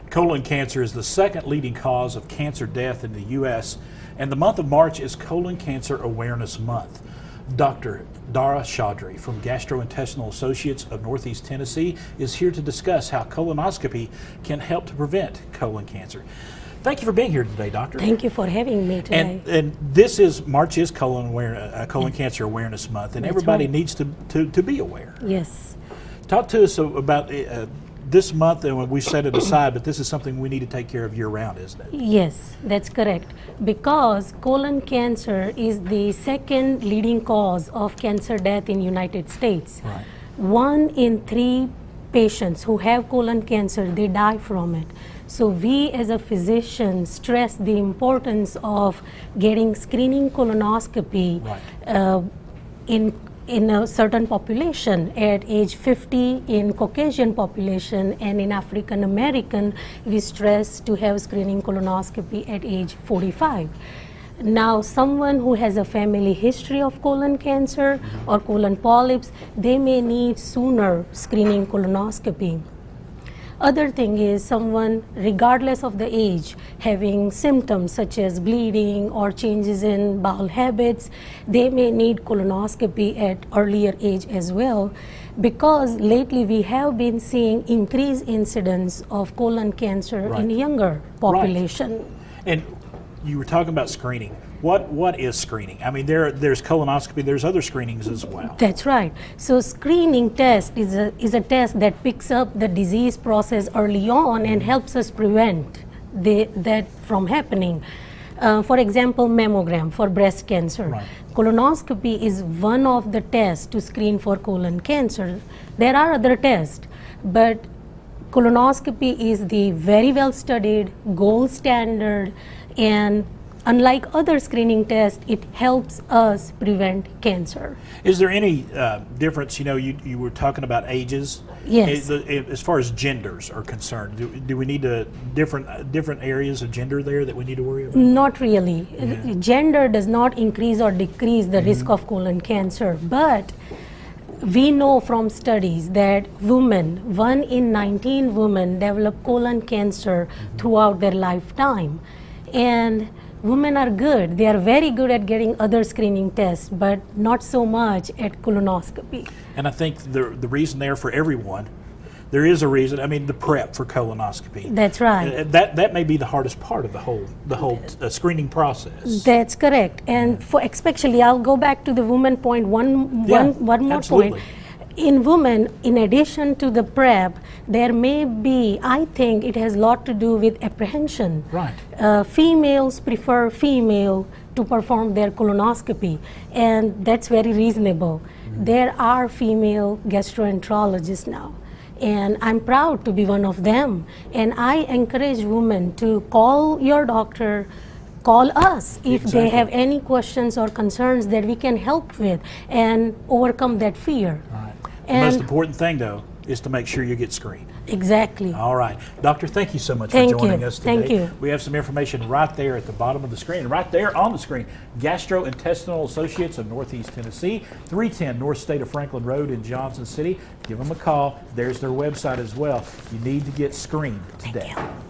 Colon cancer is the second leading cause of cancer death in the U.S., and the month of March is Colon Cancer Awareness Month. Dr. Dhara Chaudhari from Gastrointestinal Associates of Northeast Tennessee is here to discuss how colonoscopy can help to prevent colon cancer. Thank you for being here today, Doctor. Thank you for having me today. And this is March is Colon Cancer Awareness Month, and That's everybody right. needs to be aware. Yes. Talk to us about this month, and we set it aside, but this is something we need to take care of year-round, isn't it? Yes, that's correct. Because colon cancer is the second leading cause of cancer death in United States. Right. 1 in 3 patients who have colon cancer, they die from it. So we as a physician stress the importance of getting screening colonoscopy Right. in a certain population at age 50 in Caucasian population, and in African American we stress to have screening colonoscopy at age 45. Now someone who has a family history of colon cancer or colon polyps, they may need sooner screening colonoscopy. Other thing is someone, regardless of the age, having symptoms such as bleeding or changes in bowel habits, they may need colonoscopy at earlier age as well, because lately we have been seeing increased incidence of colon cancer Right. in younger population. Right. And you were talking about screening. What is screening? I mean, there's colonoscopy, there's other screenings as well. That's right. So screening test is a test that picks up the disease process early on and helps us prevent that from happening. For example, mammogram for breast cancer. Right. Colonoscopy is one of the tests to screen for colon cancer. There are other tests, but colonoscopy is the very well studied, gold standard, and unlike other screening tests, it helps us prevent cancer. Is there any difference? You know, you were talking about ages. Yes. As far as genders are concerned, do we need different areas of gender there that we need to worry about? Not really. Yeah. Gender does not increase or decrease the risk of colon cancer, but we know from studies that 1 in 19 women develop colon cancer throughout their lifetime. And women are good. They are very good at getting other screening tests, but not so much at colonoscopy. And I think the reason there for everyone, there is a reason. I mean, the prep for colonoscopy. That's right. That may be the hardest part of the whole screening process. That's correct. And for especially, I'll go back to the woman point one more absolutely. point. In women, in addition to the prep, there may be, I think it has a lot to do with apprehension. Right. Females prefer female to perform their colonoscopy, and that's very reasonable. There are female gastroenterologists now, and I'm proud to be one of them. And I encourage women to call your doctor, call us if Exactly. they have any questions or concerns that we can help with and overcome that fear. Right. The most important thing, though, is to make sure you get screened. Exactly. All right. Doctor, thank you so much Thank for joining you. us today. Thank you. We have some information right there at the bottom of the screen, right there on the screen. Gastrointestinal Associates of Northeast Tennessee, 310 North State of Franklin Road in Johnson City. Give them a call. There's their website as well. You need to get screened today. Thank you.